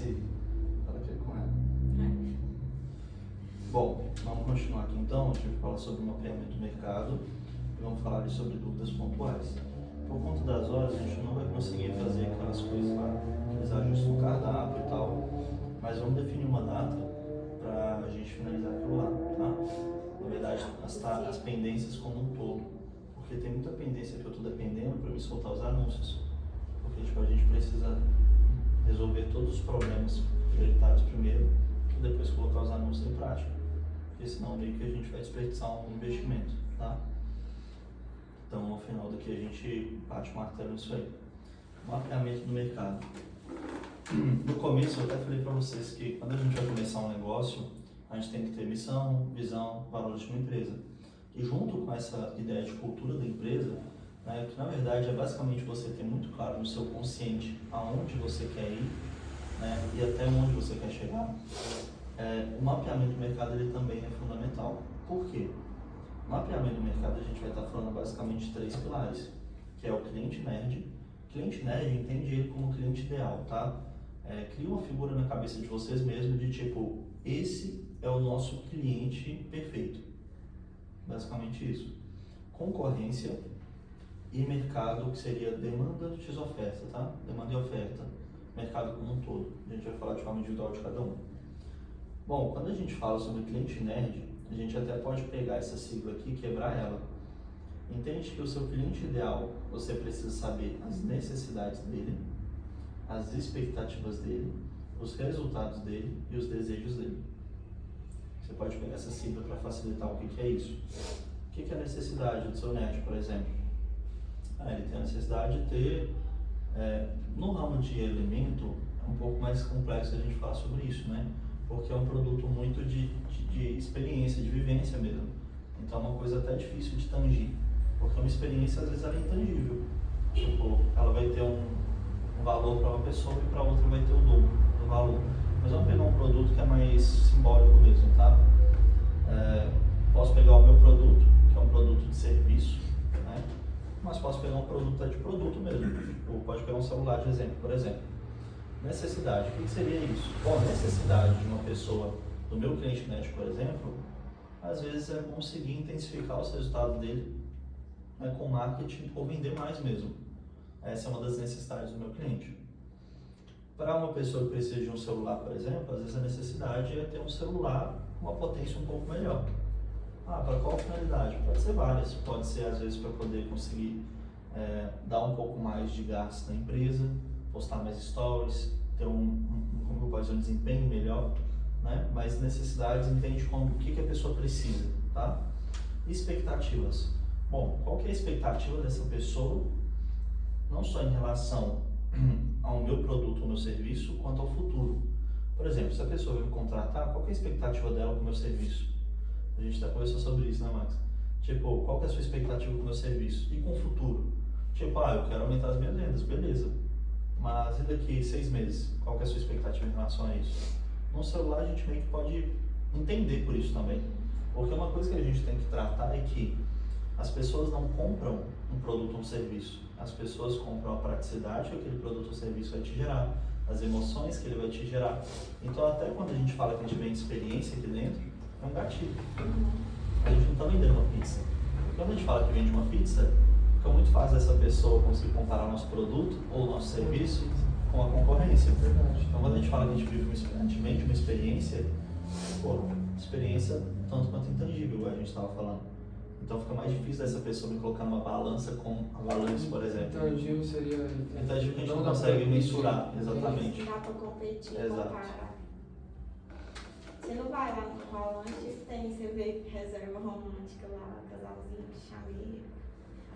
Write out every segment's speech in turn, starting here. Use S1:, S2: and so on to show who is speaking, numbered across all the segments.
S1: se ela quer com ela. Bom, vamos continuar aqui então. A gente vai falar sobre o mapeamento do mercado e vamos falar ali sobre dúvidas pontuais. Por conta das horas, a gente não vai conseguir fazer aquelas coisas lá, aqueles ajustes no cardápio e tal, mas vamos definir uma data para a gente finalizar aquilo lá, tá? Na verdade, as pendências como um todo, porque tem muita pendência que eu estou dependendo para me soltar os anúncios, porque tipo, a gente precisa resolver todos os problemas prioritários primeiro e depois colocar os anúncios em prática, porque senão meio que a gente vai desperdiçar um investimento, tá? Então, ao final daqui a gente bate o martelo nisso aí. Mapeamento do mercado. No começo eu até falei para vocês que quando a gente vai começar um negócio, a gente tem que ter missão, visão, valores de uma empresa. E junto com essa ideia de cultura da empresa, né, que na verdade é basicamente você ter muito claro no seu consciente aonde você quer ir, né, e até onde você quer chegar, o mapeamento do mercado ele também é fundamental. Por quê? No mapeamento do mercado a gente vai estar falando basicamente de 3 pilares, que é o cliente nerd. Cliente nerd, entende ele como cliente ideal, tá? Cria uma figura na cabeça de vocês mesmos de tipo, esse é o nosso cliente perfeito. Basicamente isso. Concorrência e mercado, que seria demanda x oferta, tá? Demanda e oferta. Mercado como um todo. A gente vai falar de forma individual de cada um. Bom, quando a gente fala sobre cliente nerd, a gente até pode pegar essa sigla aqui e quebrar ela. Entende que o seu cliente ideal, você precisa saber as necessidades dele, as expectativas dele, os resultados dele e os desejos dele. Você pode pegar essa sigla para facilitar o que é isso. O que é a necessidade do seu nerd, por exemplo? Ele tem a necessidade de ter, no ramo de alimento, é um pouco mais complexo a gente falar sobre isso, né? Porque é um produto muito de experiência, de vivência mesmo. Então é uma coisa até difícil de tangir, porque uma experiência às vezes ela é intangível. Tipo, ela vai ter um valor para uma pessoa e para outra vai ter o dobro do valor. Mas vamos pegar um produto que é mais simbólico mesmo, tá? Posso pegar o meu produto, que é um produto de serviço, né? Mas posso pegar um produto de produto mesmo. Ou pode pegar um celular de exemplo, por exemplo. Necessidade, o que seria isso? Bom, a necessidade de uma pessoa, do meu cliente nerd, por exemplo, às vezes é conseguir intensificar os resultados dele, né, com marketing ou vender mais mesmo. Essa é uma das necessidades do meu cliente. Para uma pessoa que precisa de um celular, por exemplo, às vezes a necessidade é ter um celular com uma potência um pouco melhor. Para qual finalidade? Pode ser várias. Pode ser, às vezes, para poder conseguir dar um pouco mais de gasto na empresa, postar mais stories, ter um desempenho melhor, né? Mas necessidades, entende como o que a pessoa precisa, tá? Expectativas. Bom, qual que é a expectativa dessa pessoa, não só em relação ao meu produto ou meu serviço, quanto ao futuro. Por exemplo, se a pessoa vai me contratar, qual que é a expectativa dela com o meu serviço? A gente já conversou sobre isso, né, Max? Tipo, qual que é a sua expectativa com o meu serviço? E com o futuro? Tipo, eu quero aumentar as minhas vendas, beleza. Mas e daqui 6 meses? Qual que é a sua expectativa em relação a isso? No celular a gente meio que pode entender por isso também. Porque uma coisa que a gente tem que tratar é que as pessoas não compram um produto ou um serviço. As pessoas compram a praticidade que aquele produto ou serviço vai te gerar, as emoções que ele vai te gerar. Então até quando a gente fala que a gente vende experiência aqui dentro, é um gatilho. A gente não está vendendo uma pizza. Quando a gente fala que vende uma pizza, fica muito fácil essa pessoa conseguir comparar o nosso produto ou o nosso serviço com a concorrência. Então quando a gente fala que a gente vende uma experiência, experiência tanto quanto intangível, a gente estava falando. Então fica mais difícil dessa pessoa me colocar numa balança com a balança, por exemplo.
S2: Intangível seria...
S1: Intangível que a gente não consegue mensurar, exatamente.
S3: Não dá pra competir,
S1: Exato.
S3: comparar. Você não vai lá no Palanche, você vê reserva romântica lá, casalzinho, chameiro.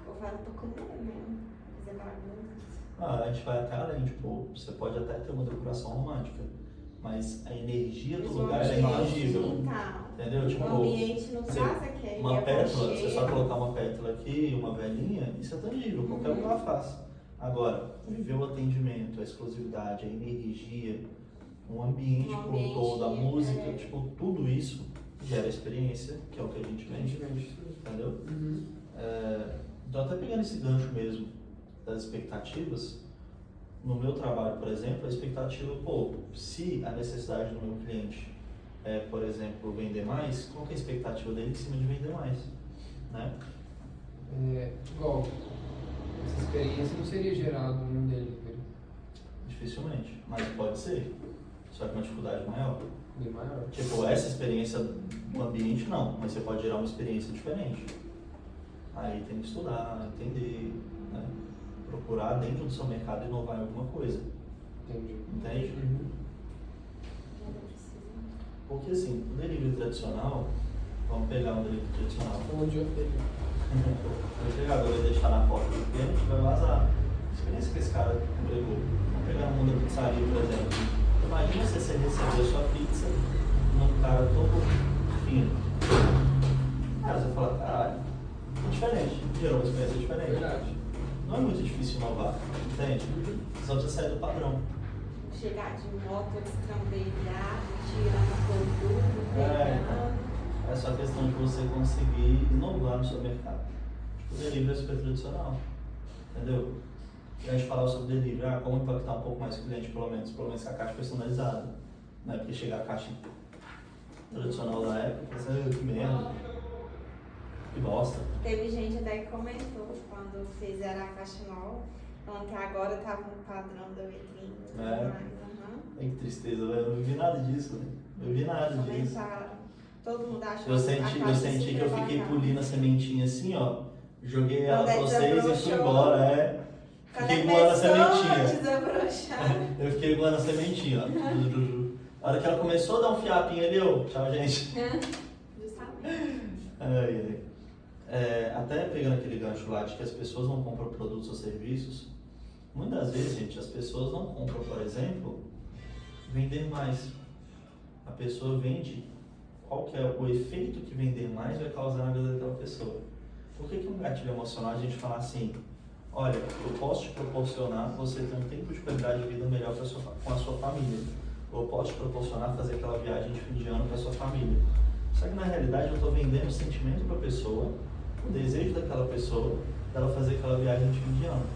S3: Eu falo, tô comendo mesmo, fazer bagunça.
S1: A gente vai até além, tipo, você pode até ter uma decoração romântica, mas a energia do lugar é intangível. Entendeu? Tipo,
S3: o ambiente não traz aquele
S1: uma pétala, você só colocar uma pétala aqui e uma velhinha, isso é tangível, qualquer lugar faz. Agora, viver o atendimento, a exclusividade, a energia, o ambiente por todo, a música, tipo, tudo isso gera experiência, que é o que a gente vende, entendeu?
S2: Uhum.
S1: Então até pegando esse gancho mesmo das expectativas, no meu trabalho, por exemplo, a expectativa, se a necessidade do meu cliente é, por exemplo, vender mais, qual que é a expectativa dele em cima de vender mais, né?
S2: Igual, essa experiência não seria gerada no delivery.
S1: Dificilmente, mas pode ser, só que uma dificuldade maior.
S2: Bem maior.
S1: Tipo, essa experiência no ambiente não, mas você pode gerar uma experiência diferente. Aí tem que estudar, entender, né? Procurar dentro do seu mercado inovar em alguma coisa.
S2: Entendi.
S1: Entende? Porque assim, o delivery tradicional, vamos pegar um delivery tradicional.
S2: Onde eu tenho.
S1: O entregador vai deixar na porta do cliente, vai vazar. A experiência que esse cara entregou. Vamos pegar um mundo da pizzaria, por exemplo. Imagina você receber a sua pizza num cara todo fino. Cara, você fala, caralho, é diferente. Gerou uma experiência diferente.
S2: Verdade.
S1: Não é muito difícil inovar, entende? Só precisa sair do padrão.
S3: Chegar de moto, destrambelhar, tirando o produto, pegando.
S1: É só questão de você conseguir inovar no seu mercado. Tipo, o delivery é super tradicional, entendeu? E a gente falava sobre delivery, como impactar um pouco mais o cliente, pelo menos com a caixa personalizada. Né? Porque chegar a caixa tradicional da época, você, que merda, que bosta.
S3: Teve gente até que comentou quando fizeram a caixa nova, falando que agora tava no padrão da vitrine.
S1: Que tristeza, velho. Eu não vi nada disso, né? Eu vi nada disso.
S3: Todo mundo achou
S1: Eu senti que eu fiquei polindo a sementinha assim, ó. Joguei ela pra vocês e fui embora, Fiquei voando a sementinha. Eu fiquei voando a sementinha, ó. A hora que ela começou a dar um fiapinho ali, tchau, gente.
S3: Justamente.
S1: Até pegando aquele gancho lá de que as pessoas não compram produtos ou serviços, muitas vezes, gente, as pessoas não compram, por exemplo, vender mais. A pessoa vende qual que é o efeito que vender mais vai causar na vida daquela pessoa. Por que um gatilho emocional a gente fala assim, olha, eu posso te proporcionar você ter um tempo de qualidade de vida melhor com a sua família. Ou eu posso te proporcionar fazer aquela viagem de fim de ano com a sua família. Só que na realidade eu estou vendendo o sentimento para a pessoa, o desejo daquela pessoa, dela fazer aquela viagem de fim de ano.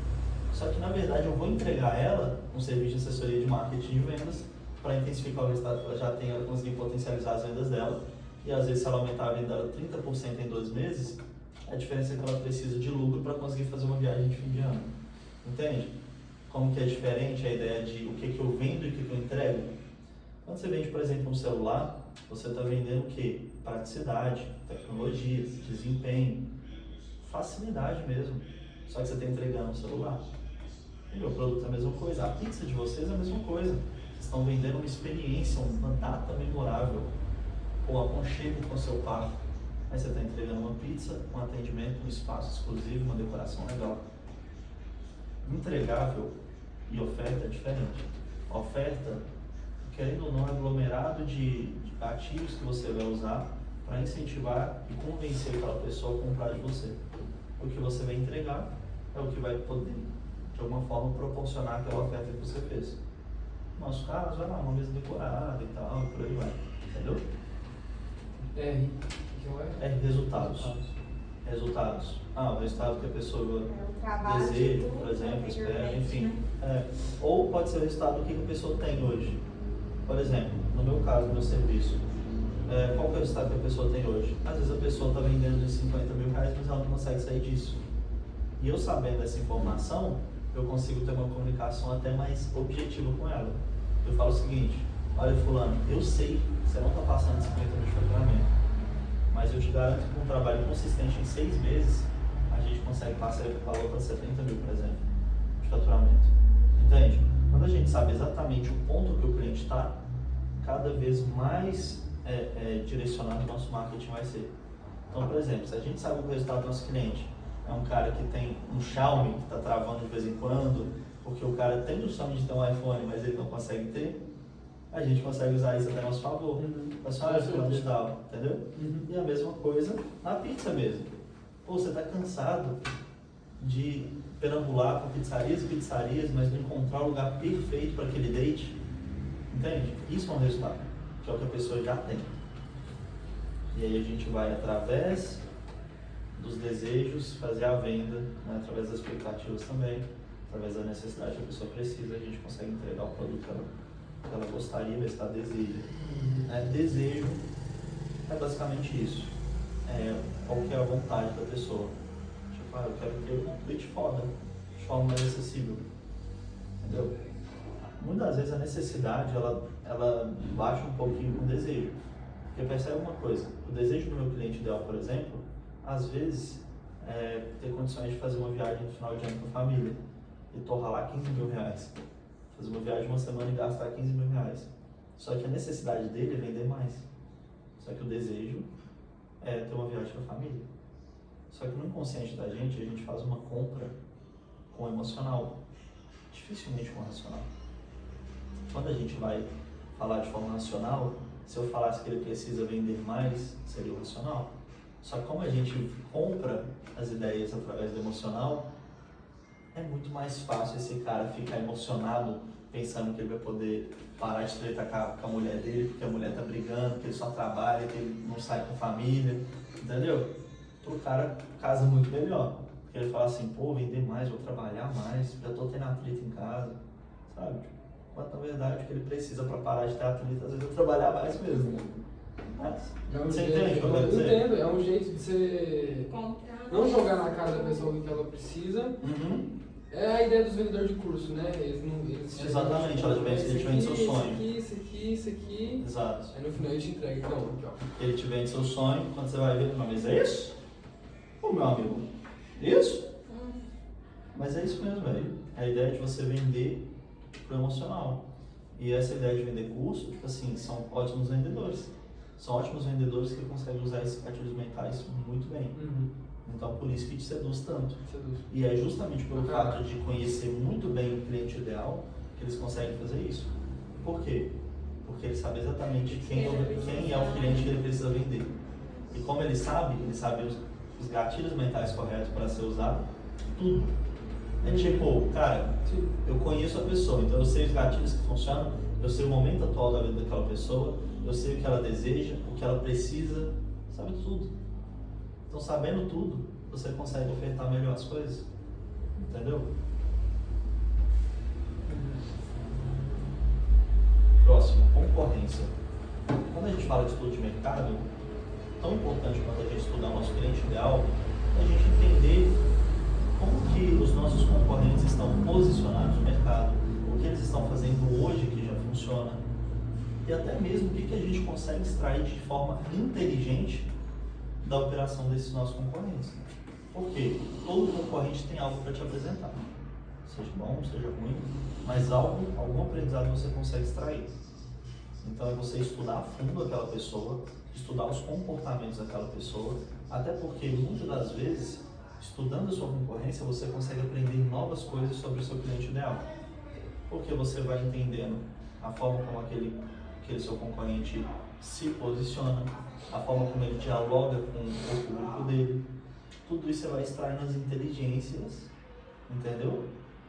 S1: Só que na verdade eu vou entregar a ela um serviço de assessoria de marketing e vendas para intensificar o resultado que ela já tem, ela conseguir potencializar as vendas dela. E às vezes se ela aumentar a venda dela 30% em 2 meses, a diferença é que ela precisa de lucro para conseguir fazer uma viagem de fim de ano. Entende? Como que é diferente a ideia de o que eu vendo e o que eu entrego? Quando você vende, por exemplo, um celular, você está vendendo o quê? Praticidade, tecnologia, desempenho, facilidade mesmo. Só que você está entregando um celular. E o produto é a mesma coisa. A pizza de vocês é a mesma coisa. Vocês estão vendendo uma experiência, uma data memorável, ou aconchego com o seu par. Aí você está entregando uma pizza, um atendimento, um espaço exclusivo, uma decoração legal. Entregável e oferta é diferente. A oferta, querendo ou não, é aglomerado de gatilhos que você vai usar para incentivar e convencer aquela pessoa a comprar de você. O que você vai entregar é o que vai poder, de alguma forma, proporcionar aquela oferta que você fez. No nosso caso, vai lá, uma mesa decorada e tal, e por aí vai. Entendeu? Resultados. Resultados. O resultado que a pessoa deseja, por exemplo, espera, enfim. Ou pode ser o resultado do que a pessoa tem hoje. Por exemplo, no meu caso, no meu serviço, qual que é o resultado que a pessoa tem hoje? Às vezes a pessoa está vendendo de 50 mil reais, mas ela não consegue sair disso. E eu sabendo dessa informação, eu consigo ter uma comunicação até mais objetiva com ela. Eu falo o seguinte, olha fulano, eu sei que você não está passando de 50 mil de faturamento, mas eu te garanto que com um trabalho consistente em 6 meses, a gente consegue passar o valor para 70 mil, por exemplo, de faturamento. Entende? Quando a gente sabe exatamente o ponto que o cliente está, cada vez mais direcionado o nosso marketing vai ser. Então, por exemplo, se a gente sabe o resultado do nosso cliente é um cara que tem um Xiaomi que está travando de vez em quando, porque o cara tem o sonho de ter um iPhone, mas ele não consegue ter, a gente consegue usar isso até a nosso favor. Digital, entendeu? E a mesma coisa na pizza mesmo. Você está cansado de perambular por pizzarias e pizzarias, mas não encontrar o lugar perfeito para aquele date? Entende? Isso é um resultado, que é o que a pessoa já tem. E aí a gente vai, através dos desejos, fazer a venda, né? Através das expectativas também, através da necessidade que a pessoa precisa, a gente consegue entregar o produto que ela gostaria, mas está deseja. Desejo é basicamente isso. Qual que é a vontade da pessoa. Tipo, eu quero ter um tweet foda, de forma mais acessível. Entendeu? Muitas vezes a necessidade, ela baixa um pouquinho com o desejo. Porque percebe uma coisa, o desejo do meu cliente ideal, por exemplo, às vezes ter condições de fazer uma viagem no final de ano com a família e torrar lá 15 mil reais. Fazer uma viagem uma semana e gastar 15 mil reais. Só que a necessidade dele é vender mais. Só que o desejo é ter uma viagem com a família. Só que no inconsciente da gente, a gente faz uma compra com o emocional, dificilmente com o racional. Quando a gente vai falar de forma racional, se eu falasse que ele precisa vender mais, seria o racional. Só que como a gente compra as ideias através do emocional, é muito mais fácil esse cara ficar emocionado pensando que ele vai poder parar de tretar com a mulher dele porque a mulher tá brigando, que ele só trabalha, que ele não sai com a família, entendeu? Pro cara casa muito melhor. Porque ele fala assim, pô, vender mais, vou trabalhar mais, já tô tendo atrito em casa, sabe? Mas na verdade o que ele precisa para parar de ter atrito, às vezes é trabalhar mais mesmo. Você entende o que eu quero dizer?
S2: Entendo, é um jeito de você não jogar na cara da pessoa o que ela precisa. É a ideia dos vendedores de curso, né? Eles
S1: exatamente, ele te vende seu sonho.
S2: Isso aqui.
S1: Exato.
S2: Aí no final ele te entrega, então, aqui, ó.
S1: Ele te vende seu sonho, quando você vai ver, mas é isso? Ô meu amigo, isso? Mas é isso mesmo, velho. É a ideia de você vender pro emocional. E essa ideia de vender curso, tipo assim, são ótimos vendedores. São ótimos vendedores que conseguem usar esses gatilhos mentais muito bem. Então, por isso que te seduz tanto. E é justamente pelo fato de conhecer muito bem o cliente ideal que eles conseguem fazer isso. Por quê? Porque ele sabe exatamente quem é o cliente que ele precisa vender. E como ele sabe os gatilhos mentais corretos para ser usado, tudo. É tipo, cara, eu conheço a pessoa, então eu sei os gatilhos que funcionam, eu sei o momento atual da vida daquela pessoa, eu sei o que ela deseja, o que ela precisa, sabe tudo. Então, sabendo tudo, você consegue ofertar melhor as coisas. Entendeu? Próximo, concorrência. Quando a gente fala de estudo de mercado, tão importante quanto a gente estudar o nosso cliente ideal, é a gente entender como que os nossos concorrentes estão posicionados no mercado, o que eles estão fazendo hoje que já funciona, e até mesmo o que a gente consegue extrair de forma inteligente da operação desses nossos concorrentes. Por quê? Todo concorrente tem algo para te apresentar, seja bom, seja ruim, mas algum aprendizado você consegue extrair. Então é você estudar a fundo aquela pessoa, estudar os comportamentos daquela pessoa, até porque muitas das vezes, estudando a sua concorrência, você consegue aprender novas coisas sobre o seu cliente ideal. Porque você vai entendendo a forma como aquele seu concorrente se posiciona, a forma como ele dialoga com o público dele. Tudo isso você vai extrair nas inteligências, entendeu?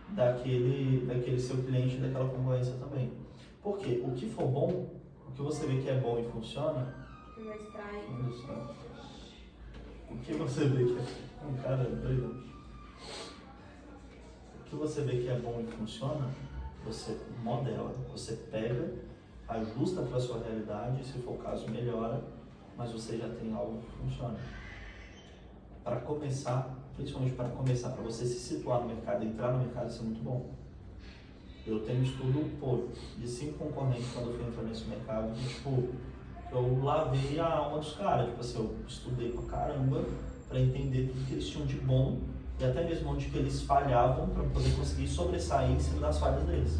S1: Daquele seu cliente e daquela concorrência também. Porque o que for bom, o que você vê que é bom e funciona,
S3: Eu vou extrair.
S1: o que você vê que é um cara doido. O que você vê que é bom e funciona, você modela, você pega, ajusta para a sua realidade, se for o caso melhora, mas você já tem algo que funciona. Para começar, principalmente para começar, para você se situar no mercado, entrar no mercado, isso é muito bom. Eu tenho um estudo de 5 concorrentes quando eu fui entrar nesse mercado, e, tipo, eu lavei a alma dos caras, tipo assim, eu estudei pra caramba para entender tudo que eles tinham de bom e até mesmo onde que eles falhavam para poder conseguir sobressair em cima das falhas deles.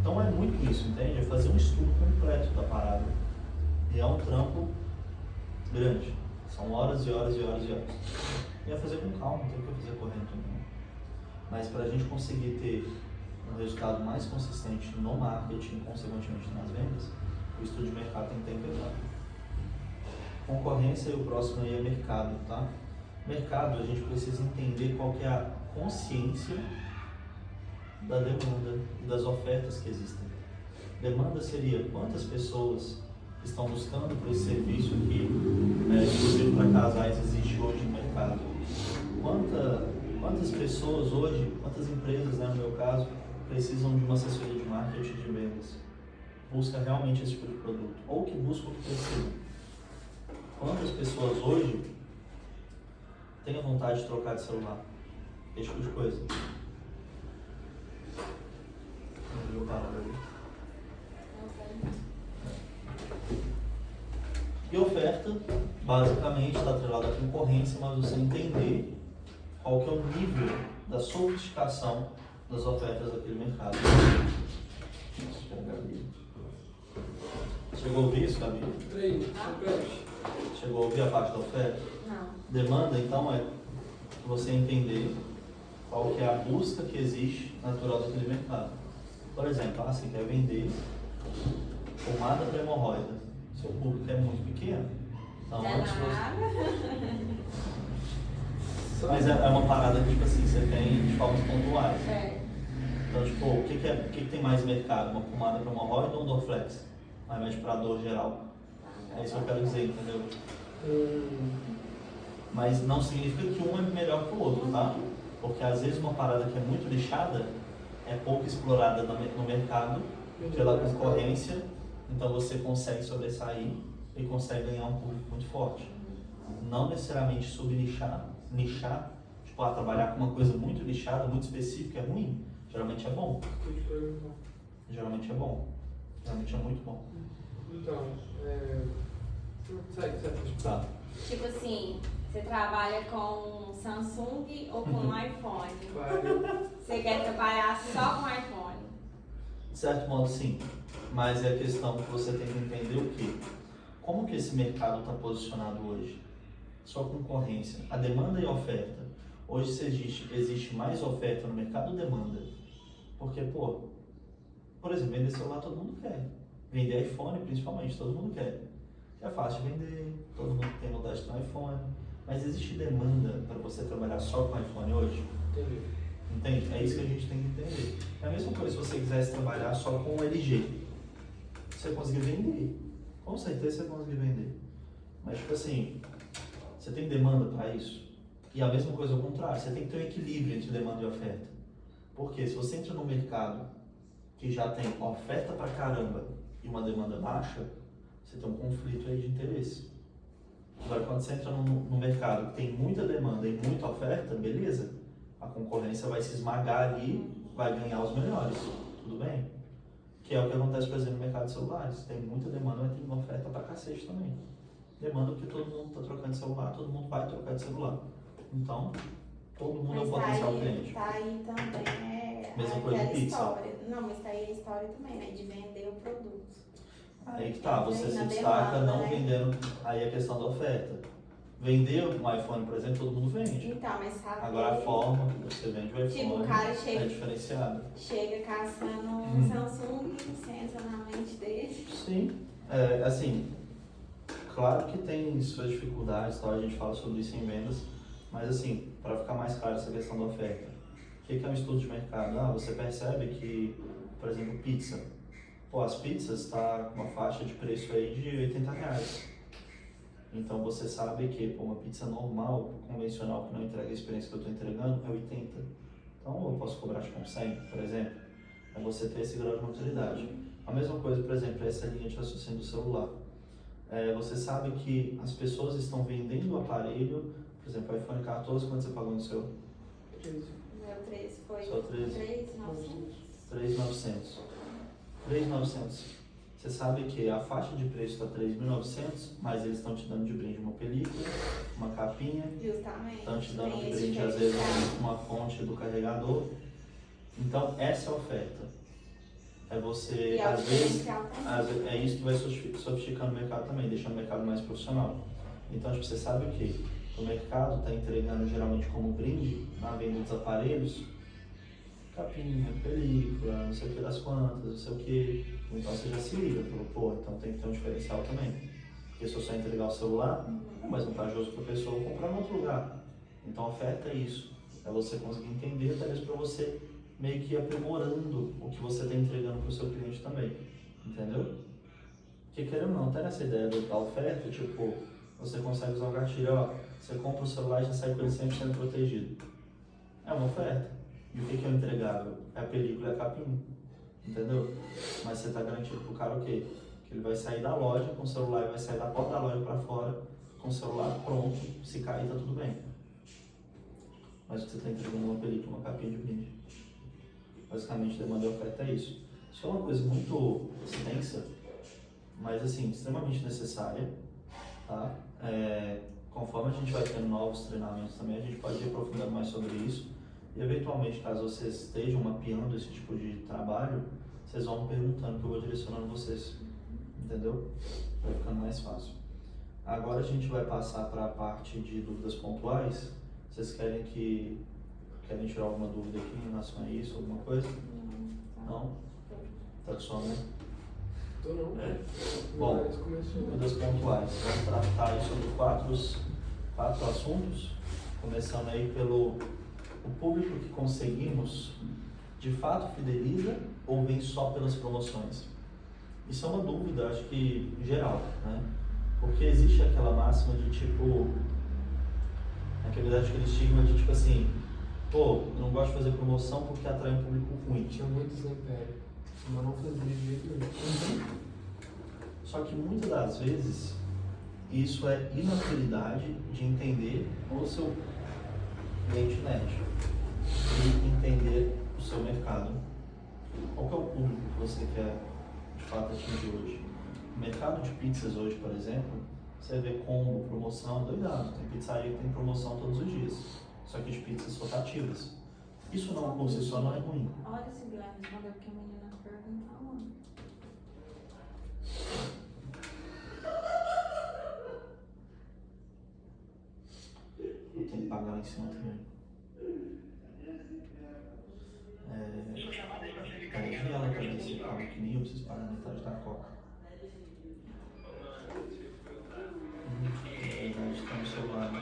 S1: Então é muito isso, entende? É fazer um estudo completo da parada. E é um trampo grande. São horas e horas e horas e horas. E é fazer com calma, não tem o que fazer correndo. Não. Mas para a gente conseguir ter um resultado mais consistente no marketing, consequentemente nas vendas, o estudo de mercado tem que ter pesado. Concorrência e o próximo aí é mercado, tá? Mercado, a gente precisa entender qual que é a consciência da demanda e das ofertas que existem. Demanda seria quantas pessoas estão buscando por esse serviço que, inclusive para casais, existe hoje no mercado. Quantas pessoas hoje, quantas empresas, né, no meu caso, precisam de uma assessoria de marketing de vendas? Busca realmente esse tipo de produto, ou que busca o que precisa. Quantas pessoas hoje têm a vontade de trocar de celular? Esse tipo de coisa. Não viu parar ali? E oferta, basicamente, está atrelada à concorrência, mas você entender qual que é o nível da sofisticação das ofertas daquele mercado. Chegou a ouvir isso, Gabi? Chegou a ouvir a parte da oferta?
S3: Não.
S1: Demanda, então, é você entender qual que é a busca que existe natural daquele mercado. Por exemplo, você quer vender pomada para hemorroida. Seu público é muito pequeno. Então, antes Mas é uma parada que, tipo assim, você tem de formas pontuais. Então, tipo, o que tem mais mercado? Uma pomada para hemorroida ou um Dorflex? Ao invés de para dor geral. É isso que eu quero dizer, entendeu? Mas não significa que um é melhor que o outro, tá? Porque às vezes uma parada que é muito lixada é pouco explorada no mercado pela concorrência, então você consegue sobressair e consegue ganhar um público muito forte. Não necessariamente nichar, tipo, trabalhar com uma coisa muito lixada, muito específica é ruim, geralmente é bom. Geralmente é bom. Geralmente é muito bom.
S2: Então, segue.
S1: Tá.
S3: Tipo assim, você trabalha com Samsung ou com iPhone? Você quer trabalhar só com iPhone?
S1: De certo modo, sim. Mas é a questão que você tem que entender o quê? Como que esse mercado está posicionado hoje? Sua concorrência, a demanda e a oferta. Hoje, se existe mais oferta no mercado ou demanda? Porque, por exemplo, vender celular todo mundo quer. Vender iPhone, principalmente, todo mundo quer. É fácil de vender, todo mundo tem vontade de ter um iPhone. Mas existe demanda para você trabalhar só com iPhone hoje?
S2: Entendi.
S1: Entende? É isso que a gente tem que entender. É a mesma coisa se você quisesse trabalhar só com o LG. Você conseguir vender. Com certeza você conseguir vender. Mas, tipo assim, você tem demanda para isso? E a mesma coisa ao contrário, você tem que ter um equilíbrio entre demanda e oferta. Porque se você entra num mercado que já tem oferta pra caramba e uma demanda baixa, você tem um conflito aí de interesse. Agora, quando você entra num mercado que tem muita demanda e muita oferta, beleza, a concorrência vai se esmagar ali, vai ganhar os melhores, tudo bem? Que é o que acontece, por exemplo, no mercado de celulares. Tem muita demanda, mas tem uma oferta pra cacete também. Demanda porque todo mundo tá trocando de celular, todo mundo vai trocar de celular. Então, todo mundo é um potencial cliente.
S3: Tá aí também
S1: mesma coisa de pizza.
S3: História. Não, mas tá aí a história também, né? De vender o produto.
S1: Aí que tá, você se destaca
S3: demanda,
S1: não
S3: né?
S1: vendendo, aí a questão da oferta. Vender um iPhone, por exemplo, todo mundo vende.
S3: Então, mas sabe...
S1: Agora a forma que você vende o iPhone
S3: Tipo, o cara
S1: é diferenciada.
S3: chega caçando um Samsung e você entra na mente dele.
S1: Sim, assim, claro que tem suas dificuldades, tá? A gente fala sobre isso em vendas, mas assim, para ficar mais claro essa questão da oferta, o que é um estudo de mercado? Você percebe que, por exemplo, pizza. As pizzas tá com uma faixa de preço aí de R$80. Então você sabe que uma pizza normal, convencional, que não entrega a experiência que eu estou entregando, é 80. Então eu posso cobrar tipo 100, por exemplo. É você ter esse grau de maturidade. A mesma coisa, por exemplo, essa linha de raciocínio do celular. Você sabe que as pessoas estão vendendo o aparelho, por exemplo, o iPhone 14, quanto você pagou no seu?
S2: 13.
S3: Meu 13 foi
S1: Só 13?
S3: 3.900.
S1: 3.900. 3.900. Você sabe que a faixa de preço está 3.900, mas eles estão te dando de brinde uma película, uma capinha,
S3: Justamente.
S1: estão te dando de
S3: Tem esse
S1: brinde às vezes
S3: diferencial.
S1: uma fonte do carregador. Então essa é a oferta. É você,
S3: E é o
S1: às vezes,
S3: diferencial também.
S1: é isso que vai sofisticando o mercado também, deixando o mercado mais profissional. Então, tipo, você sabe o que? O mercado está entregando geralmente como brinde na venda dos aparelhos, capinha, película, não sei o que das quantas, não sei o que. Então você já se liga, falou, então tem que ter um diferencial também. Porque se eu só entregar o celular, é mais vantajoso para a pessoa comprar em outro lugar. Então a oferta é isso, é você conseguir entender, até mesmo para você meio que ir aprimorando o que você está entregando para o seu cliente também, entendeu? Porque querendo ou não, até nessa ideia da oferta, tipo, você consegue usar o gatilho, você compra o celular e já sai com ele 100% protegido. É uma oferta. E o que é o entregável? É a película e a capinha. Entendeu? Mas você está garantindo pro cara o quê? Que ele vai sair da loja com o celular e vai sair da porta da loja para fora com o celular pronto, se cair tá tudo bem. Mas você está entregando uma película, uma capinha de brinde. Basicamente, demanda e oferta é isso. Isso é uma coisa muito extensa, mas assim, extremamente necessária, tá? Conforme a gente vai tendo novos treinamentos também, a gente pode ir aprofundando mais sobre isso. E eventualmente, caso vocês estejam mapeando esse tipo de trabalho, vocês vão me perguntando que eu vou direcionando vocês, entendeu? Vai ficando mais fácil. Agora a gente vai passar para a parte de dúvidas pontuais. Vocês querem tirar alguma dúvida aqui em relação a isso, alguma coisa? Não? Tá com sono, né?
S2: Tô não.
S1: Bom, dúvidas pontuais. Vamos tratar aí sobre quatro assuntos, começando aí pelo o público que conseguimos, de fato fideliza ou vem só pelas promoções? Isso é uma dúvida, acho que geral, né? Porque existe aquela máxima de tipo, aquele estigma de tipo assim, pô, eu não gosto de fazer promoção porque atrai um público ruim.
S2: Tinha muitos na Império, mas não fazia de jeito nenhum.
S1: Só que muitas das vezes isso é inabilidade de entender o seu cliente médio e entender o seu mercado. Qual que é o público que você quer de fato atingir hoje? O mercado de pizzas hoje, por exemplo, você vê combo, promoção, doidado. Tem pizzaria que tem promoção todos os dias, só que de pizzas rotativas. Isso não por si só não é ruim.
S3: Olha se o Guilherme respondeu porque a menina perguntou.
S1: Eu tenho que pagar lá em cima também. Envia ela também, se calma, que nem eu preciso pagar metade da coca. Na verdade, tá no celular, né?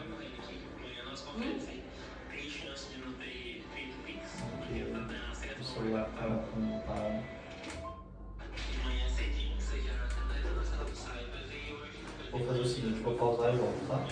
S1: Porque o celular tá com parado. Vou fazer o seguinte, vou pausar e volto, tá?